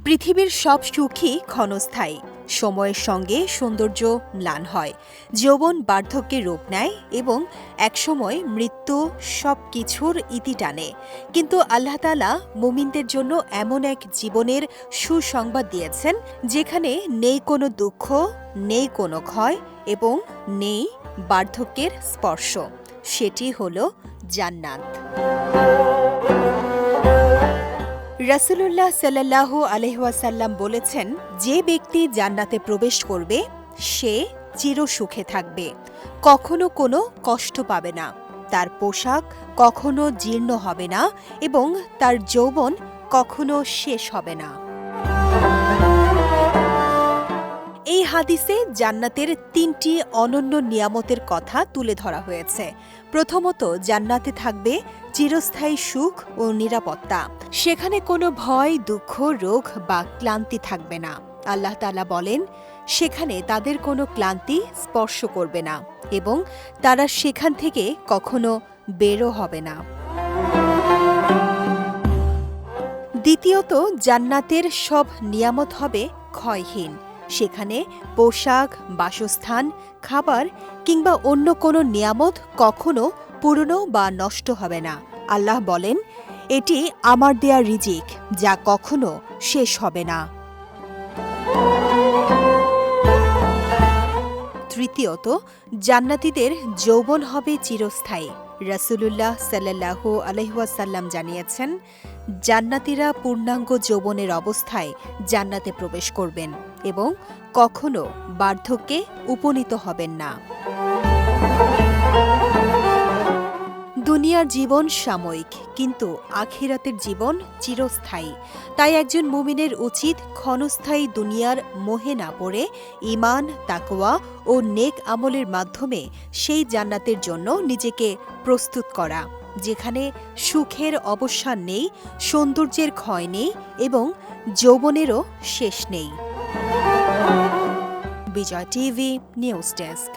পৃথিবীর সব সুখই ক্ষণস্থায়ী। সময়ের সঙ্গে সৌন্দর্য ম্লান হয়, যৌবন বার্ধক্যে রূপ নেয় এবং একসময় মৃত্যু সব কিছুর ইতি টানে। কিন্তু আল্লাহ তাআলা মুমিনদের জন্য এমন এক জীবনের সুসংবাদ দিয়েছেন যেখানে নেই কোনো দুঃখ, নেই কোনো ক্ষয় এবং নেই বার্ধক্যের স্পর্শ। সেটি হল জান্নাত। রাসূলুল্লাহ সাল্লাল্লাহু আলাইহি ওয়াসাল্লাম বলেছেন, যে ব্যক্তি জান্নাতে প্রবেশ করবে সে চিরসুখে থাকবে, কখনো কোনো কষ্ট পাবে না, তার পোশাক কখনো জীর্ণ হবে না এবং তার যৌবন কখনো শেষ হবে না। এই হাদিসে জান্নাতের ৩টি অনন্য নিয়ামতের কথা তুলে ধরা হয়েছে। প্রথমত, জান্নাতে থাকবে চিরস্থায়ী সুখ ও নিরাপত্তা। সেখানে কোনো ভয়, দুঃখ, রোগ বা ক্লান্তি থাকবে না। আল্লাহ তাআলা বলেন, সেখানে তাদের কোনো ক্লান্তি স্পর্শ করবে না এবং তারা সেখান থেকে কখনো বেরও হবে না। দ্বিতীয়ত, জান্নাতের সব নিয়ামত হবে ক্ষয়হীন। সেখানে পোশাক, বাসস্থান, খাবার কিংবা অন্য কোনো নিয়ামত কখনো পুরনো বা নষ্ট হবে না। আল্লাহ বলেন, এটি আমার দেয়া রিজিক, যা কখনো শেষ হবে না। তৃতীয়ত, জান্নাতীদের যৌবন হবে চিরস্থায়ী। রাসূলুল্লাহ সাল্লাল্লাহু আলাইহি ওয়াসাল্লাম জানিয়েছেন, জান্নাতীরা পূর্ণাঙ্গ যৌবনের অবস্থায় জান্নাতে প্রবেশ করবেন এবং কখনো বার্ধক্যে উপনীত হবেন না। দুনিয়ার জীবন সাময়িক, কিন্তু আখিরাতের জীবন চিরস্থায়ী। তাই একজন মুমিনের উচিত ক্ষণস্থায়ী দুনিয়ার মোহে না পড়ে ঈমান, তাকওয়া ও নেক আমলের মাধ্যমে সেই জান্নাতের জন্য নিজেকে প্রস্তুত করা, যেখানে সুখের অবসান নেই, সৌন্দর্যের ক্ষয় নেই এবং যৌবনেরও শেষ নেই। বিজয় টিভি নিউজ ডেস্ক।